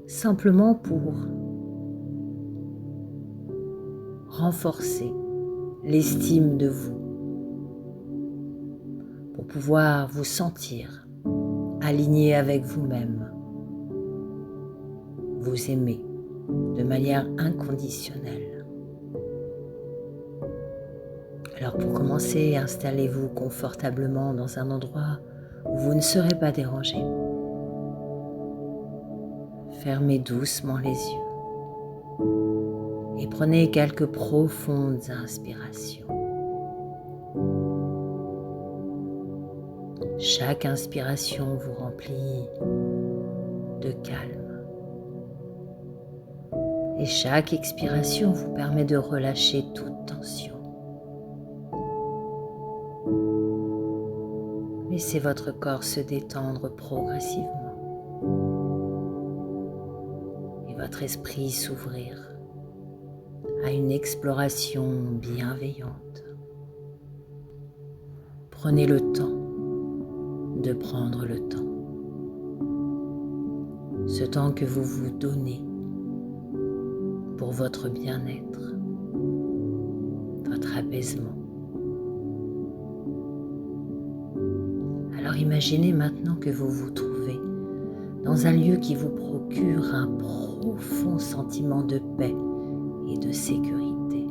Simplement pour renforcer l'estime de vous, pour pouvoir vous sentir aligné avec vous-même, vous aimer de manière inconditionnelle. Alors pour commencer, installez-vous confortablement dans un endroit où vous ne serez pas dérangé. Fermez doucement les yeux et prenez quelques profondes inspirations. Chaque inspiration vous remplit de calme et chaque expiration vous permet de relâcher toute tension. Laissez votre corps se détendre progressivement et votre esprit s'ouvrir à une exploration bienveillante. Prenez le temps de prendre le temps. Ce temps que vous vous donnez pour votre bien-être, votre apaisement. Alors imaginez maintenant que vous vous trouvez dans un lieu qui vous procure un profond sentiment de paix et de sécurité.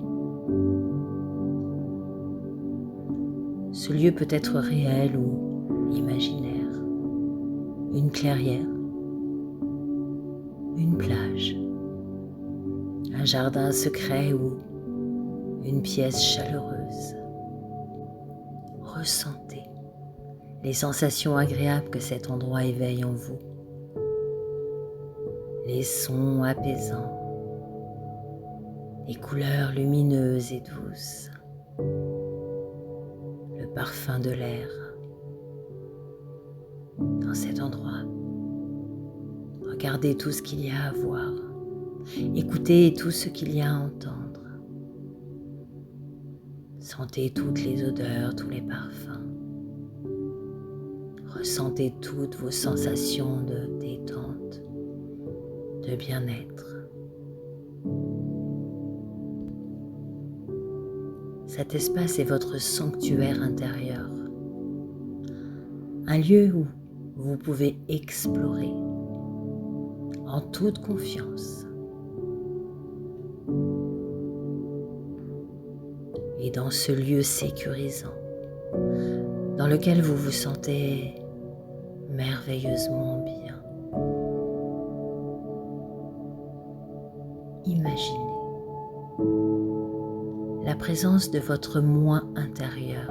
Ce lieu peut être réel ou imaginaire, une clairière, une plage, un jardin secret ou une pièce chaleureuse. Ressentez les sensations agréables que cet endroit éveille en vous, les sons apaisants, les couleurs lumineuses et douces, le parfum de l'air. Dans cet endroit, regardez tout ce qu'il y a à voir, écoutez tout ce qu'il y a à entendre. Sentez toutes les odeurs, tous les parfums. Ressentez toutes vos sensations de détente, de bien-être. Cet espace est votre sanctuaire intérieur, un lieu où vous pouvez explorer en toute confiance. Et dans ce lieu sécurisant, dans lequel vous vous sentez merveilleusement bien, imaginez la présence de votre moi intérieur,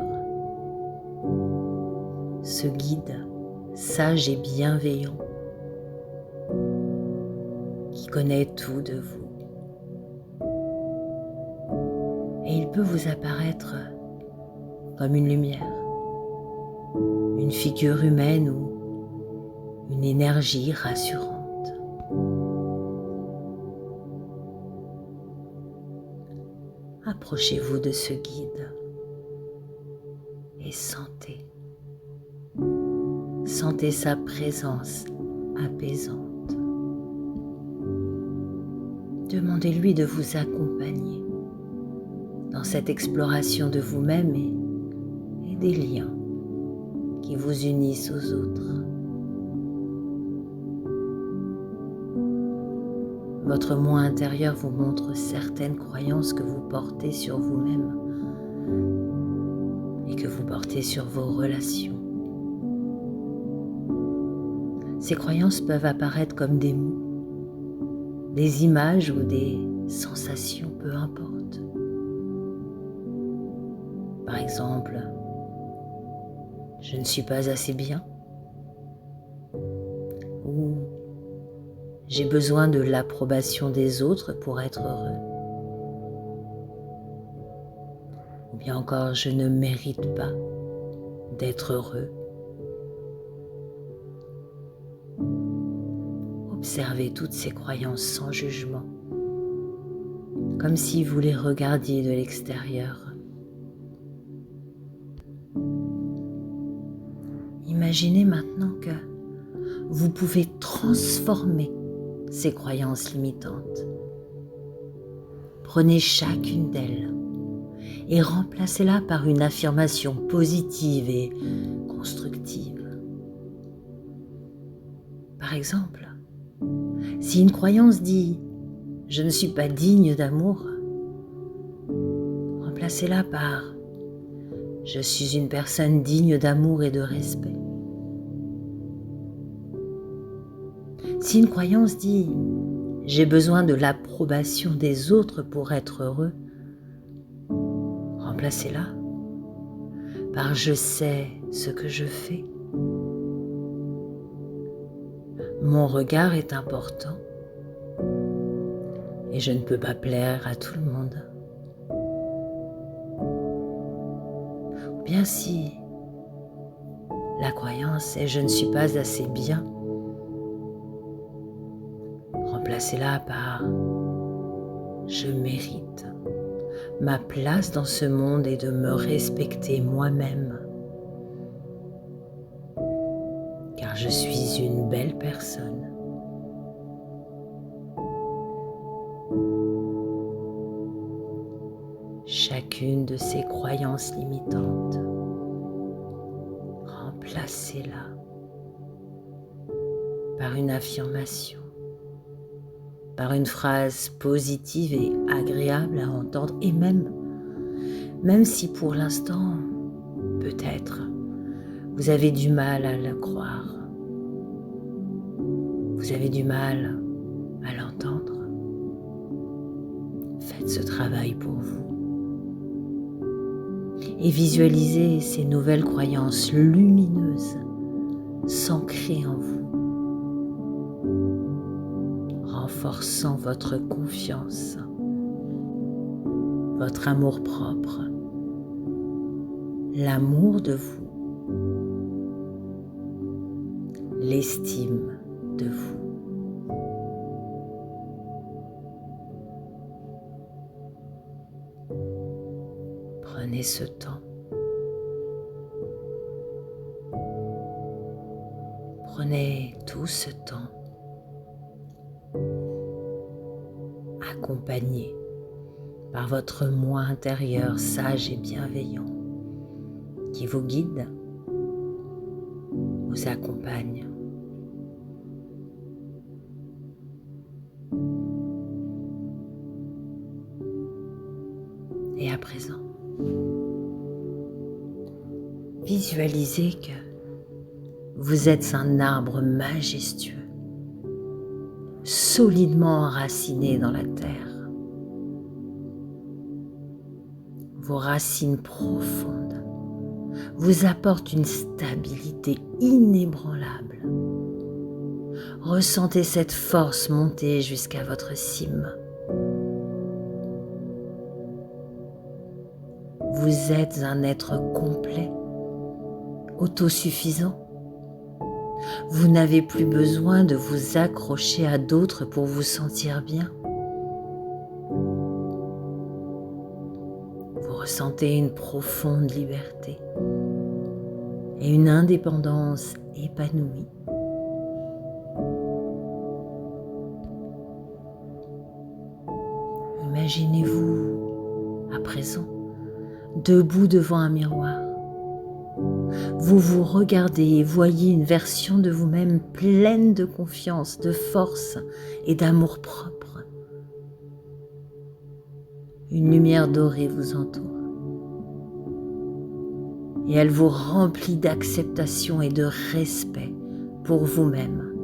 ce guide sage et bienveillant qui connaît tout de vous. Et il peut vous apparaître comme une lumière, une figure humaine ou une énergie rassurante. Approchez-vous de ce guide et sentez sa présence apaisante. Demandez-lui de vous accompagner dans cette exploration de vous-même et des liens qui vous unissent aux autres. Votre moi intérieur vous montre certaines croyances que vous portez sur vous-même et que vous portez sur vos relations. Ces croyances peuvent apparaître comme des mots, des images ou des sensations, peu importe. Par exemple, je ne suis pas assez bien, ou j'ai besoin de l'approbation des autres pour être heureux, ou bien encore je ne mérite pas d'être heureux. Observez toutes ces croyances sans jugement, comme si vous les regardiez de l'extérieur. Imaginez maintenant que vous pouvez transformer ces croyances limitantes. Prenez chacune d'elles et remplacez-la par une affirmation positive et constructive. Par exemple, si une croyance dit « je ne suis pas digne d'amour », remplacez-la par « je suis une personne digne d'amour et de respect ». Si une croyance dit « j'ai besoin de l'approbation des autres pour être heureux », remplacez-la par « je sais ce que je fais ». Mon regard est important et je ne peux pas plaire à tout le monde. Ou bien si la croyance est « je ne suis pas assez bien », remplacez-la par « je mérite ma place dans ce monde et de me respecter moi-même, car je suis une belle personne ». Chacune de ces croyances limitantes, remplacez-la par une affirmation, par une phrase positive et agréable à entendre, et même si pour l'instant, peut-être, vous avez du mal à le croire, vous avez du mal à l'entendre, faites ce travail pour vous et visualisez ces nouvelles croyances lumineuses s'ancrer en vous, renforçant votre confiance, votre amour-propre, l'amour de vous, l'estime de vous. Prenez ce temps. Prenez tout ce temps accompagné par votre moi intérieur sage et bienveillant qui vous guide, vous accompagne. Et à présent, visualisez que vous êtes un arbre majestueux, solidement enraciné dans la terre. Vos racines profondes vous apportent une stabilité inébranlable. Ressentez cette force monter jusqu'à votre cime. Vous êtes un être complet, autosuffisant. Vous n'avez plus besoin de vous accrocher à d'autres pour vous sentir bien. Vous ressentez une profonde liberté et une indépendance épanouie. Imaginez-vous à présent debout devant un miroir. Vous vous regardez et voyez une version de vous-même pleine de confiance, de force et d'amour-propre. Une lumière dorée vous entoure et elle vous remplit d'acceptation et de respect pour vous-même.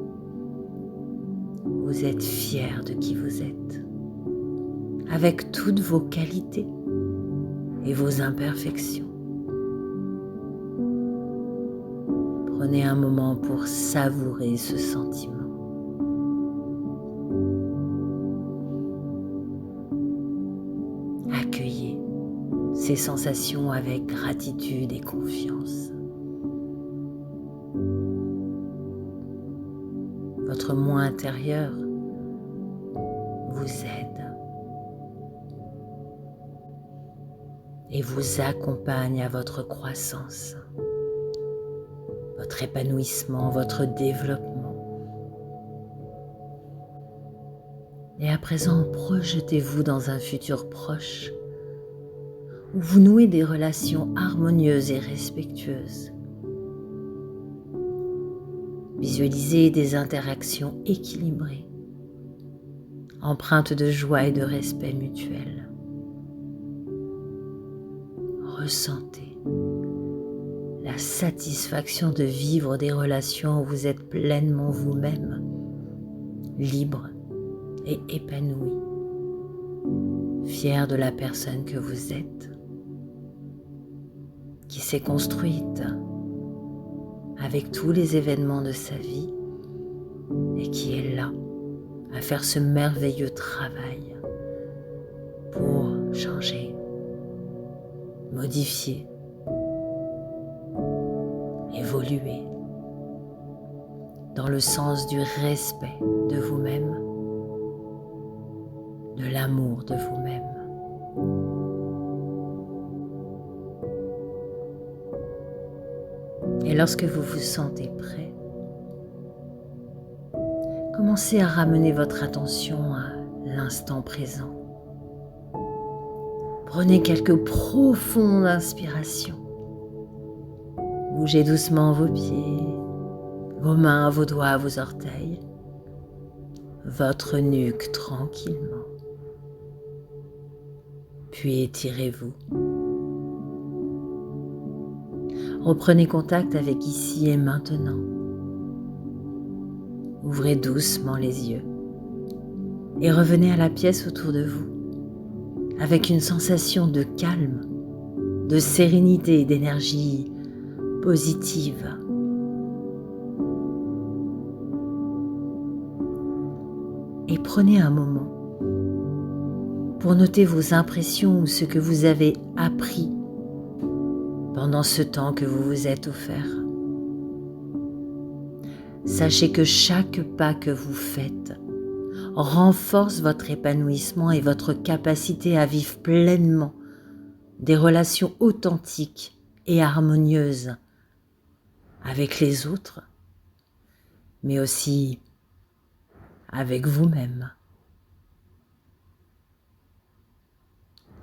Vous êtes fier de qui vous êtes, avec toutes vos qualités et vos imperfections. Prenez un moment pour savourer ce sentiment. Accueillez ces sensations avec gratitude et confiance. votre moi intérieur vous aide et vous accompagne à votre croissance, votre épanouissement, votre développement. Et à présent, projetez-vous dans un futur proche où vous nouez des relations harmonieuses et respectueuses. Visualisez des interactions équilibrées, empreintes de joie et de respect mutuel. Ressentez la satisfaction de vivre des relations où vous êtes pleinement vous-même, libre et épanoui, fier de la personne que vous êtes, qui s'est construite avec tous les événements de sa vie et qui est là à faire ce merveilleux travail pour changer, modifier, évoluer dans le sens du respect de vous-même, de l'amour de vous-même. Et lorsque vous vous sentez prêt, commencez à ramener votre attention à l'instant présent. Prenez quelques profondes inspirations. Bougez doucement vos pieds, vos mains, vos doigts, vos orteils, votre nuque tranquillement. Puis étirez-vous. Reprenez contact avec ici et maintenant. Ouvrez doucement les yeux et revenez à la pièce autour de vous avec une sensation de calme, de sérénité et d'énergie positive. Et prenez un moment pour noter vos impressions ou ce que vous avez appris pendant ce temps que vous vous êtes offert. Sachez que chaque pas que vous faites renforce votre épanouissement et votre capacité à vivre pleinement des relations authentiques et harmonieuses avec les autres, mais aussi avec vous-même.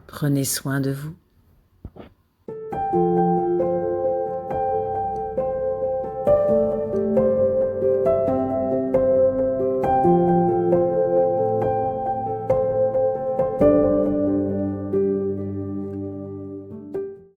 Prenez soin de vous.